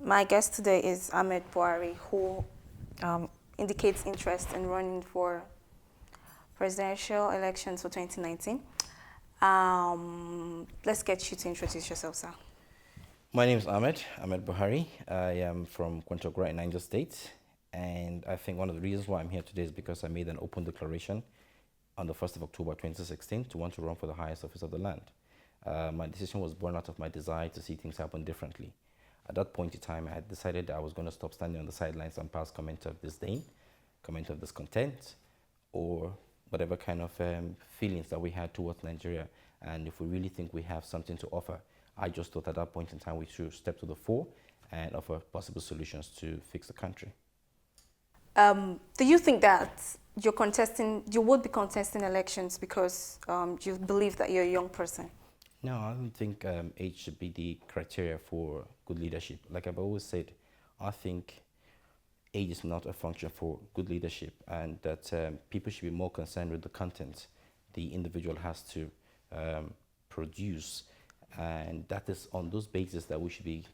My guest today is Ahmed Buhari, who indicates interest in running for presidential elections for 2019. Let's get you to introduce yourself, sir. My name is Ahmed Buhari. I am from Kwantogora in Niger State. And I think one of the reasons why I'm here today is because I made an open declaration on the 1st of October 2016 to want to run for the highest office of the land. My decision was born out of my desire to see things happen differently. At that point in time, I had decided that I was going to stop standing on the sidelines and pass comment of disdain, comment of discontent, or whatever kind of feelings that we had towards Nigeria. And if we really think we have something to offer, I just thought at that point in time we should step to the fore and offer possible solutions to fix the country. Do you think that you would be contesting elections because you believe that you're a young person? No, I don't think age should be the criteria for good leadership. Like I've always said, I think age is not a function for good leadership, and that people should be more concerned with the content the individual has to produce, and that is on those bases that we should be,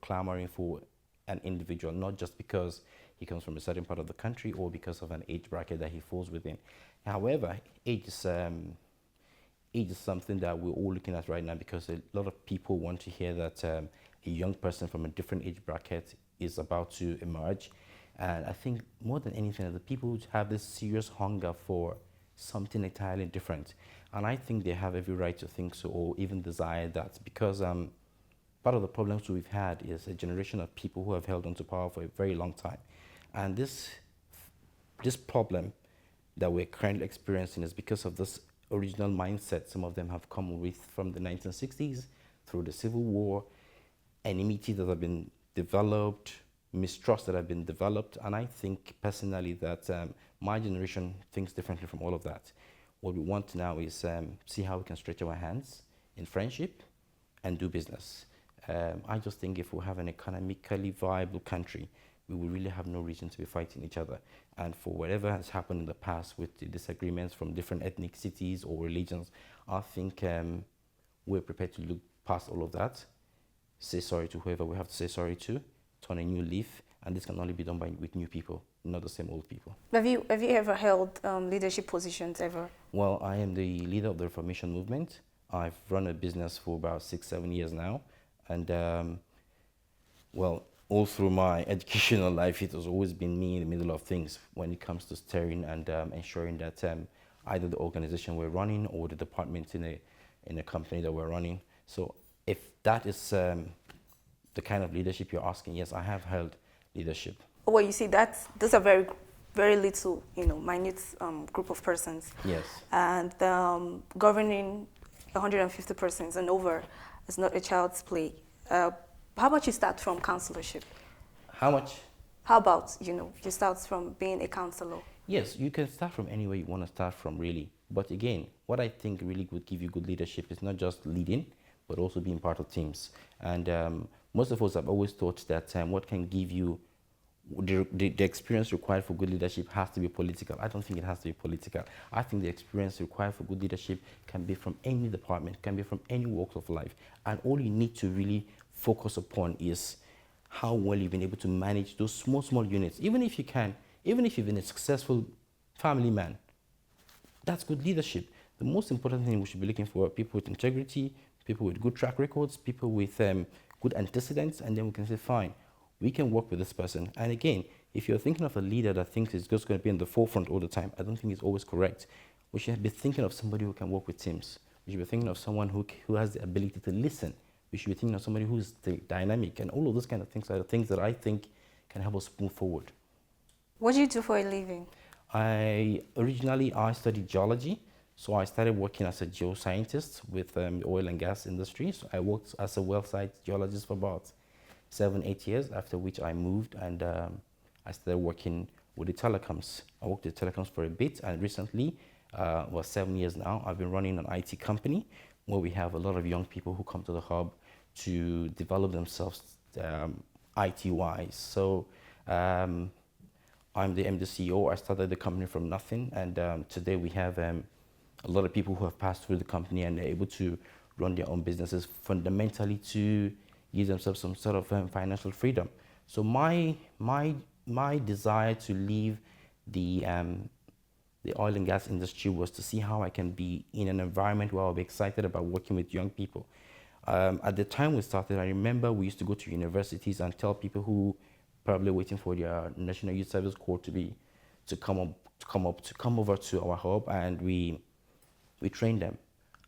clamoring for an individual, not just because he comes from a certain part of the country or because of an age bracket that he falls within. However, age is something that we're all looking at right now, because a lot of people want to hear that a young person from a different age bracket is about to emerge. And I think more than anything, the people have this serious hunger for something entirely different. And I think they have every right to think so, or even desire that, because part of the problems we've had is a generation of people who have held onto power for a very long time. And this problem that we're currently experiencing is because of this original mindset some of them have come with from the 1960s through the Civil War, enmity that have been developed, mistrust that have been developed. And I think personally that my generation thinks differently from all of that. What we want now is see how we can stretch our hands in friendship and do business. I just think if we have an economically viable country, we will really have no reason to be fighting each other. And for whatever has happened in the past with the disagreements from different ethnicities or religions, I think we're prepared to look past all of that, say sorry to whoever we have to say sorry to, turn a new leaf, and this can only be done with new people, not the same old people. Have you ever held leadership positions ever? Well, I am the leader of the Reformation Movement. I've run a business for about 6-7 years now, and all through my educational life, it has always been me in the middle of things when it comes to steering and ensuring that either the organization we're running or the department in a company that we're running. So if that is the kind of leadership you're asking, yes, I have held leadership. Well, you see, those are very, very little, minute group of persons. Yes. And governing 150 persons and over is not a child's play. How about you start from councillorship? How much? How about, you start from being a councillor? Yes, you can start from anywhere you want to start from, really. But again, what I think really would give you good leadership is not just leading, but also being part of teams. And most of us have always thought that what can give you the experience required for good leadership has to be political. I don't think it has to be political. I think the experience required for good leadership can be from any department, can be from any walks of life. And all you need to really focus upon is how well you've been able to manage those small units. Even if you've been a successful family man, that's good leadership. The most important thing we should be looking for are people with integrity, people with good track records, people with good antecedents, and then we can say, fine, we can work with this person. And again, if you're thinking of a leader that thinks it's just going to be in the forefront all the time, I don't think it's always correct. We should be thinking of somebody who can work with teams. We should be thinking of someone who has the ability to listen. We should be thinking of somebody who's dynamic, and all of those kind of things are the things that I think can help us move forward. What do you do for a living? Originally I studied geology, so I started working as a geoscientist with the oil and gas industry. So I worked as a well site geologist for about 7-8 years, after which I moved and I started working with the telecoms. I worked with telecoms for a bit, and recently, 7 years now, I've been running an IT company where we have a lot of young people who come to the hub to develop themselves IT-wise. So I'm the MD CEO. I started the company from nothing, and today we have a lot of people who have passed through the company and are able to run their own businesses, fundamentally to give themselves some sort of financial freedom. So my desire to leave the oil and gas industry was to see how I can be in an environment where I'll be excited about working with young people. At the time we started, I remember we used to go to universities and tell people who probably waiting for their National Youth Service Corps to come over to our hub, and we train them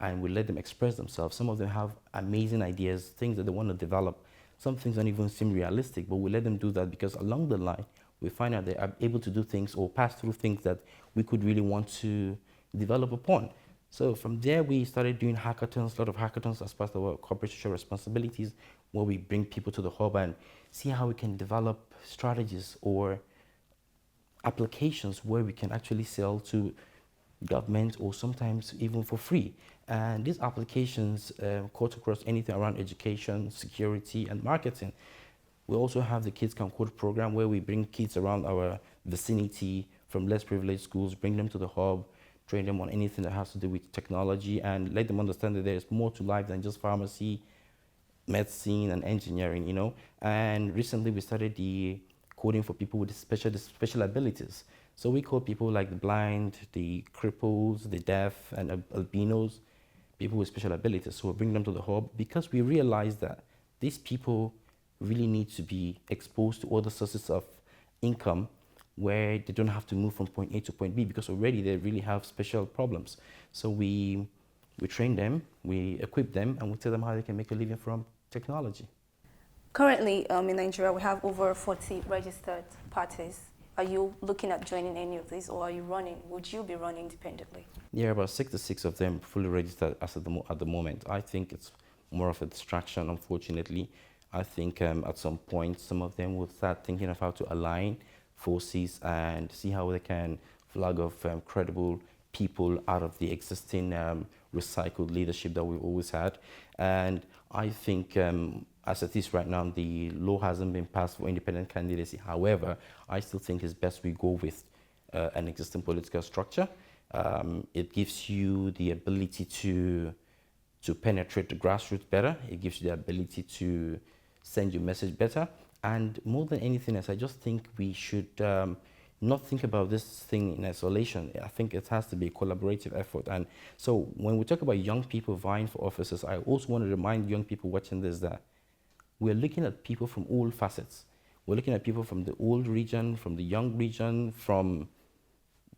and we let them express themselves. Some of them have amazing ideas, things that they want to develop. Some things don't even seem realistic, but we let them do that because along the line, we find out they are able to do things or pass through things that we could really want to develop upon. So from there, we started doing hackathons, a lot of hackathons as part of our corporate social responsibilities, where we bring people to the hub and see how we can develop strategies or applications where we can actually sell to government or sometimes even for free. And these applications cut across anything around education, security, and marketing. We also have the Kids Can Code program where we bring kids around our vicinity from less privileged schools, bring them to the hub, train them on anything that has to do with technology, and let them understand that there's more to life than just pharmacy, medicine, and engineering, you know. And recently we started the coding for people with special abilities. So we call people like the blind, the cripples, the deaf, and albinos, people with special abilities. So we bring them to the hub because we realize that these people really need to be exposed to other sources of income where they don't have to move from point A to point B because already they really have special problems. So we train them, we equip them, and we tell them how they can make a living from technology. Currently, in Nigeria, we have over 40 registered parties. Are you looking at joining any of these, or are you running? Would you be running independently? Yeah, about 66 of them fully registered as at the moment. I think it's more of a distraction, unfortunately. I think at some point, some of them will start thinking of how to align forces and see how they can flag off credible people out of the existing recycled leadership that we've always had. And I think as it is right now, the law hasn't been passed for independent candidacy. However, I still think it's best we go with an existing political structure. It gives you the ability to penetrate the grassroots better. It gives you the ability to send your message better. And more than anything else, I just think we should not think about this thing in isolation. I think it has to be a collaborative effort. And so when we talk about young people vying for offices, I also want to remind young people watching this that we're looking at people from all facets. We're looking at people from the old region, from the young region, from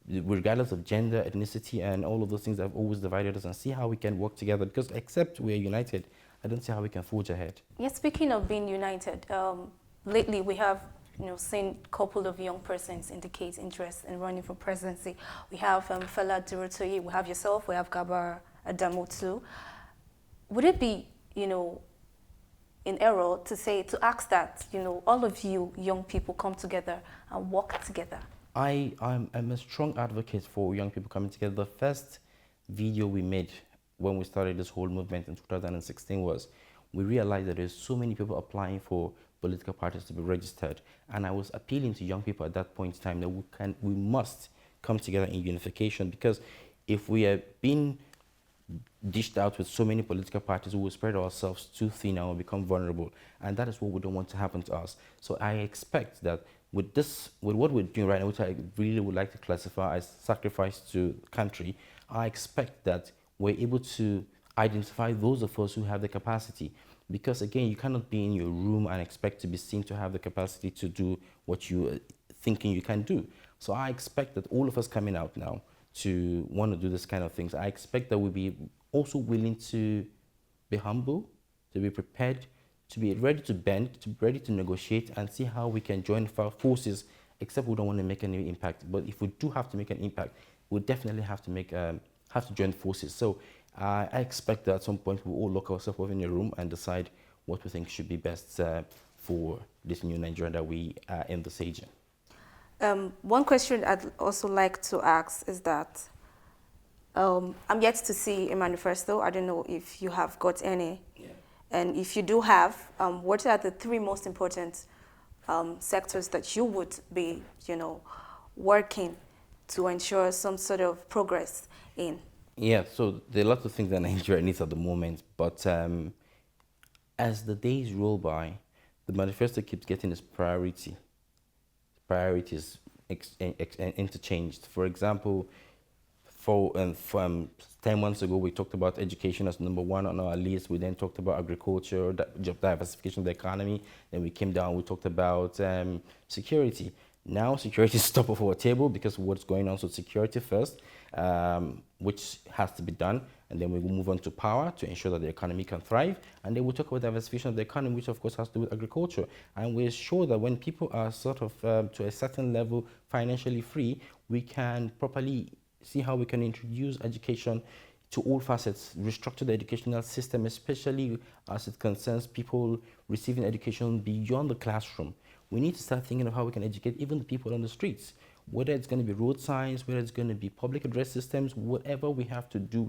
regardless of gender, ethnicity, and all of those things that have always divided us, and see how we can work together. Because except we're united, I don't see how we can forge ahead. Yes, speaking of being united, lately we have seen a couple of young persons indicate interest in running for presidency. We have Fela Durotoye, we have yourself, we have Gabar Adamu too. Would it be, in error to ask that, all of you young people come together and work together? I'm a strong advocate for young people coming together. The first video we made when we started this whole movement in 2016 was we realized that there's so many people applying for political parties to be registered, and I was appealing to young people at that point in time that we must come together in unification, because if we are being dished out with so many political parties, we will spread ourselves too thin and will become vulnerable, and that is what we don't want to happen to us. So I expect that with what we're doing right now, which I really would like to classify as sacrifice to country, I expect that we're able to identify those of us who have the capacity. Because again, you cannot be in your room and expect to be seen to have the capacity to do what you're thinking you can do. So I expect that all of us coming out now to want to do this kind of things, I expect that we'll be also willing to be humble, to be prepared, to be ready to bend, to be ready to negotiate and see how we can join forces, except we don't want to make any impact. But if we do have to make an impact, we'll definitely have to join forces. So I expect that at some point we'll all lock ourselves up in a room and decide what we think should be best for this new Nigeria that we are envisaging. One question I'd also like to ask is that I'm yet to see a manifesto. I don't know if you have got any. Yeah. And if you do have, what are the three most important sectors that you would be, working to ensure some sort of progress in? Yeah, so there are lots of things that Nigeria needs at the moment, but as the days roll by, the manifesto keeps getting its priorities interchanged. For example, from 10 months ago, we talked about education as number one on our list. We then talked about agriculture, job diversification of the economy. Then we came down, we talked about security. Now security is top of our table because of what's going on. So security first, which has to be done. And then we will move on to power to ensure that the economy can thrive. And then we'll talk about diversification of the economy, which of course has to do with agriculture. And we're sure that when people are sort of to a certain level financially free, we can properly see how we can introduce education to all facets, restructure the educational system, especially as it concerns people receiving education beyond the classroom. We need to start thinking of how we can educate even the people on the streets, whether it's going to be road signs, whether it's going to be public address systems, whatever we have to do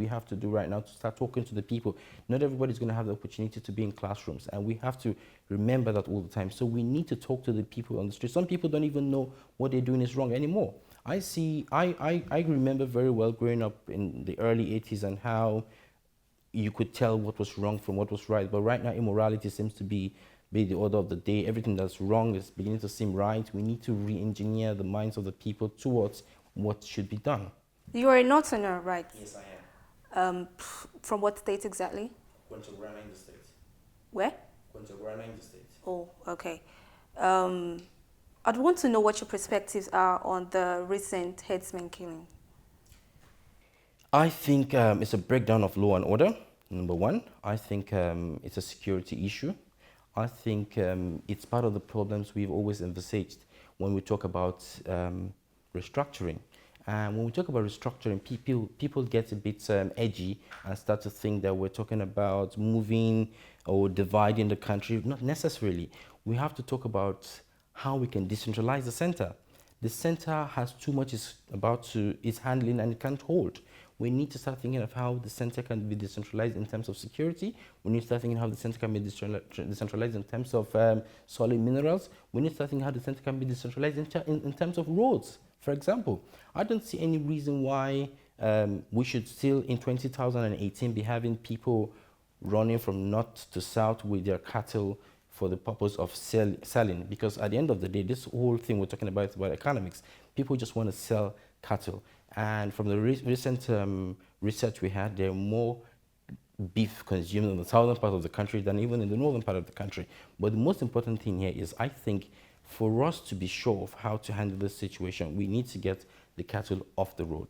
right now to start talking to the people. Not everybody's going to have the opportunity to be in classrooms, and we have to remember that all the time. So we need to talk to the people on the street. Some people don't even know what they're doing is wrong anymore. I remember very well growing up in the early 80s and how you could tell what was wrong from what was right. But right now, immorality seems to be the order of the day. Everything that's wrong is beginning to seem right. We need to re-engineer the minds of the people towards what should be done. You are a northerner, right? Yes, I am. From what state exactly? Kwantagorana in the state. Where? Kwantagorana in the state. Oh, okay. I'd want to know what your perspectives are on the recent Herdsmen killing. I think it's a breakdown of law and order, number one. I think it's a security issue. I think it's part of the problems we've always envisaged when we talk about restructuring. And when we talk about restructuring, people get a bit edgy and start to think that we're talking about moving or dividing the country. Not necessarily. We have to talk about how we can decentralize the center. The center has too much it's handling and it can't hold. We need to start thinking of how the center can be decentralized in terms of security. We need to start thinking how the center can be decentralized in terms of solid minerals. We need to start thinking how the center can be decentralized in terms of roads. For example, I don't see any reason why we should still in 2018 be having people running from north to south with their cattle for the purpose of selling, because at the end of the day, this whole thing we're talking about is about economics. People just want to sell cattle. And from the recent research we had, there are more beef consumed in the southern part of the country than even in the northern part of the country. But the most important thing here is, I think, for us to be sure of how to handle this situation, we need to get the cattle off the road.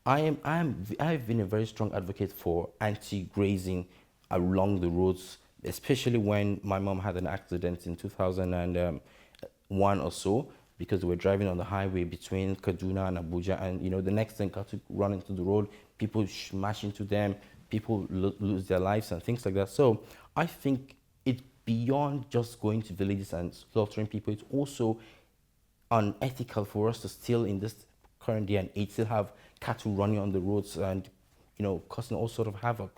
I've been a very strong advocate for anti-grazing along the roads, especially when my mom had an accident in 2001 or so, because we were driving on the highway between Kaduna and Abuja, and the next thing got to run into the road, people smash into them, people lose their lives and things like that. So I think it's beyond just going to villages and slaughtering people. It's also unethical for us to still, in this current day and age, still have cattle running on the roads and causing all sort of havoc.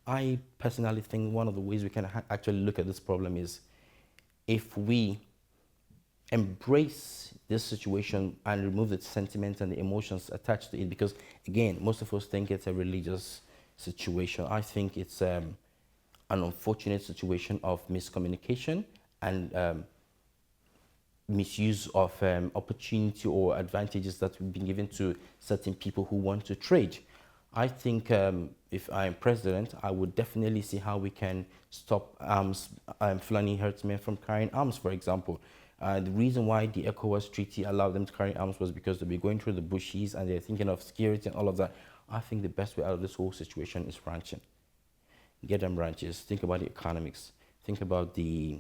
I personally think one of the ways we can actually look at this problem is if we embrace this situation and remove the sentiment and the emotions attached to it, because again, most of us think it's a religious situation. I think it's an unfortunate situation of miscommunication and misuse of opportunity or advantages that have been given to certain people who want to trade. I think if I'm president, I would definitely see how we can stop Fulani herdsmen from carrying arms, for example. The reason why the ECOWAS treaty allowed them to carry arms was because they'll be going through the bushes and they're thinking of security and all of that. I think the best way out of this whole situation is ranching. Get them ranches. Think about the economics. Think about the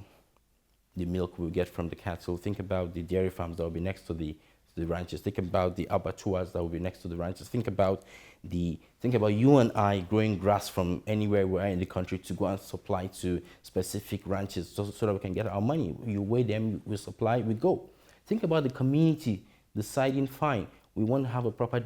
milk we get from the cattle. Think about the dairy farms that will be next to the ranches. Think about the abattoirs that will be next to the ranches. Think about you and I growing grass from anywhere we are in the country to go and supply to specific ranches so that we can get our money. You weigh them, we supply, we go. Think about the community deciding, fine, we want to have a proper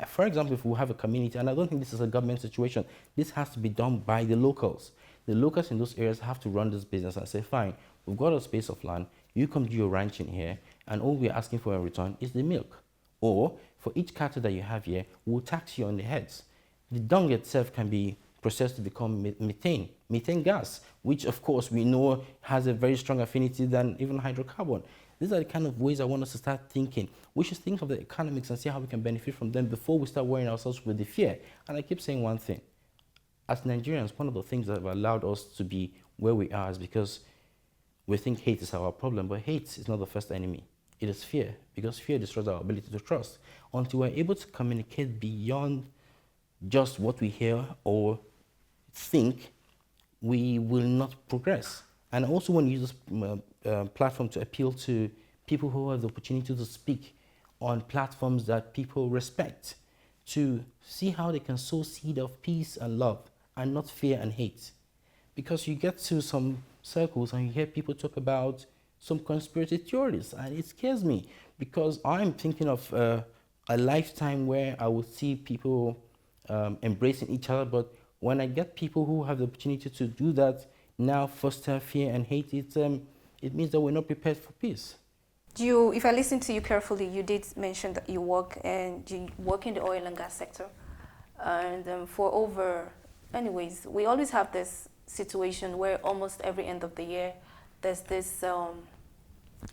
for example, if we have a community, and I don't think this is a government situation, this has to be done by the locals. The locals in those areas have to run this business and say, fine, we've got a space of land, you come do your ranching here, and all we're asking for in return is the milk. Or, for each cattle that you have here, we'll tax you on the heads. The dung itself can be processed to become methane gas, which of course we know has a very strong affinity than even hydrocarbon. These are the kind of ways I want us to start thinking. We should think of the economics and see how we can benefit from them before we start worrying ourselves with the fear. And I keep saying one thing. As Nigerians, one of the things that have allowed us to be where we are is because we think hate is our problem, but hate is not the first enemy. It is fear, because fear destroys our ability to trust. Until we're able to communicate beyond just what we hear or think, we will not progress. And I also want to use this platform to appeal to people who have the opportunity to speak on platforms that people respect, to see how they can sow seed of peace and love and not fear and hate. Because you get to some circles and you hear people talk about some conspiracy theories, and it scares me because I'm thinking of a lifetime where I would see people embracing each other, but when I get people who have the opportunity to do that now foster fear and hate, it means that we're not prepared for peace. If I listen to you carefully, you did mention that you work in the oil and gas sector, and anyways, we always have this situation where almost every end of the year there's this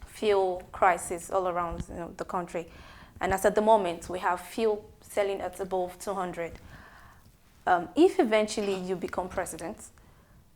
fuel crisis all around the country, and as at the moment we have fuel selling at above 200. If eventually you become president,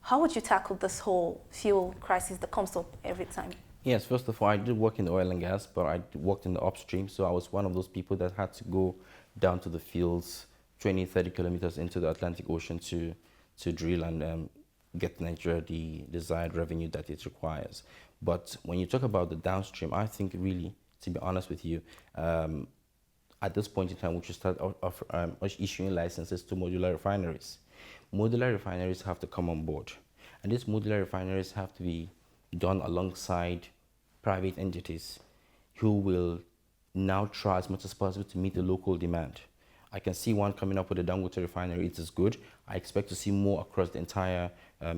how would you tackle this whole fuel crisis that comes up every time? Yes, first of all, I did work in the oil and gas, but I worked in the upstream, so I was one of those people that had to go down to the fields 20, 30 kilometers into the Atlantic Ocean to drill and get Nigeria the desired revenue that it requires. But when you talk about the downstream, I think really, to be honest with you, at this point in time, we should start issuing licenses to modular refineries. Modular refineries have to come on board, and these modular refineries have to be done alongside private entities who will now try as much as possible to meet the local demand. I can see one coming up with a Dangote refinery. It is good. I expect to see more across the entire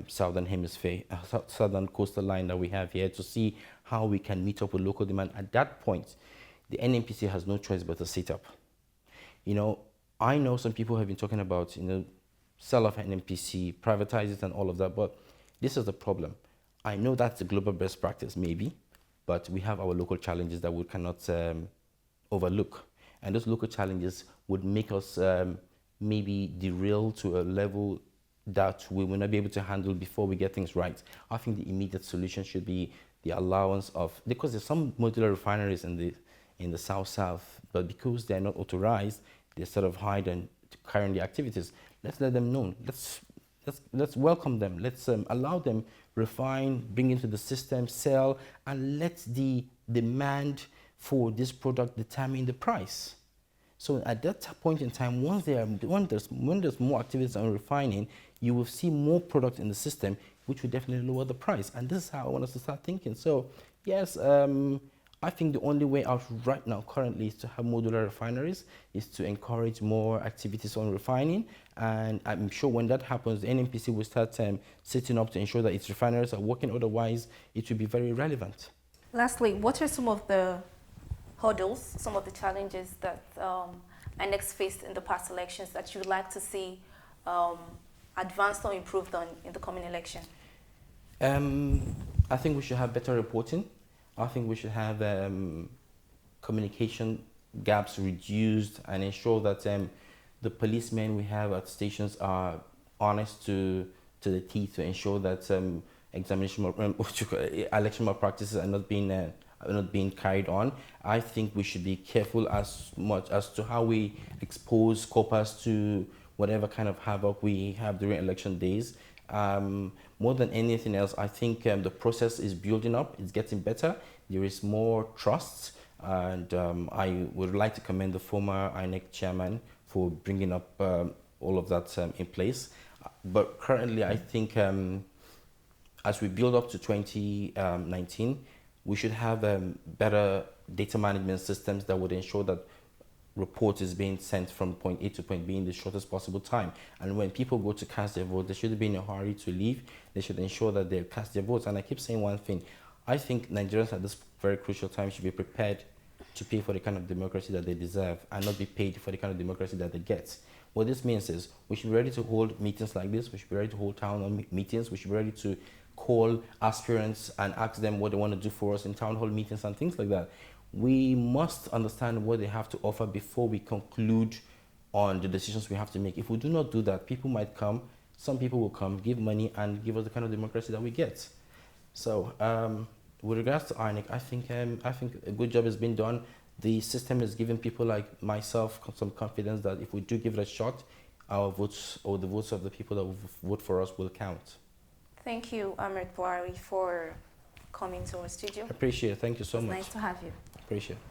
southern hemisphere, southern coastal line that we have here, to see how we can meet up with local demand. At that point, the NNPC has no choice but to sit up. I know some people have been talking about, sell off NNPC, privatize it and all of that, but this is the problem. I know that's the global best practice, maybe, but we have our local challenges that we cannot overlook. And those local challenges would make us maybe derail to a level that we will not be able to handle before we get things right. I think the immediate solution should be the allowance of, because there's some modular refineries in the south, but because they're not authorized, they sort of hide and carry the activities. Let's let them know. Let's welcome them. Let's allow them refine, bring into the system, sell, and let the demand for this product determine the price. So at that point in time, when there's more activities on refining, you will see more product in the system, which will definitely lower the price. And this is how I want us to start thinking. So yes, I think the only way out right now currently is to have modular refineries, is to encourage more activities on refining. And I'm sure when that happens, the NNPC will start sitting up to ensure that its refineries are working. Otherwise, it will be very relevant. Lastly, what are some of the hurdles, some of the challenges that INEC faced in the past elections that you'd like to see advanced or improved on in the coming election? I think we should have better reporting. I think we should have communication gaps reduced and ensure that the policemen we have at stations are honest to the teeth, to ensure that election malpractices are not being carried on. I think we should be careful as much as to how we expose corpus to whatever kind of havoc we have during election days. More than anything else, I think the process is building up. It's getting better. There is more trust, and I would like to commend the former INEC chairman for bringing up all of that in place. But currently, I think as we build up to 2019, we should have better data management systems that would ensure that report is being sent from point A to point B in the shortest possible time. And when people go to cast their vote, they shouldn't be in a hurry to leave. They should ensure that they cast their votes. And I keep saying one thing. I think Nigerians at this very crucial time should be prepared to pay for the kind of democracy that they deserve and not be paid for the kind of democracy that they get. What this means is we should be ready to hold meetings like this. We should be ready to hold town hall meetings. We should be ready to call aspirants and ask them what they want to do for us in town hall meetings and things like that. We must understand what they have to offer before we conclude on the decisions we have to make. If we do not do that, people might come, some people will come, give money, and give us the kind of democracy that we get. So, with regards to INEC, I think a good job has been done. The system is giving people like myself some confidence that if we do give it a shot, our votes or the votes of the people that will vote for us will count. Thank you, Ahmed Buhari, for coming to our studio. Appreciate it. Thank you so It's much. nice to have you. Appreciate it.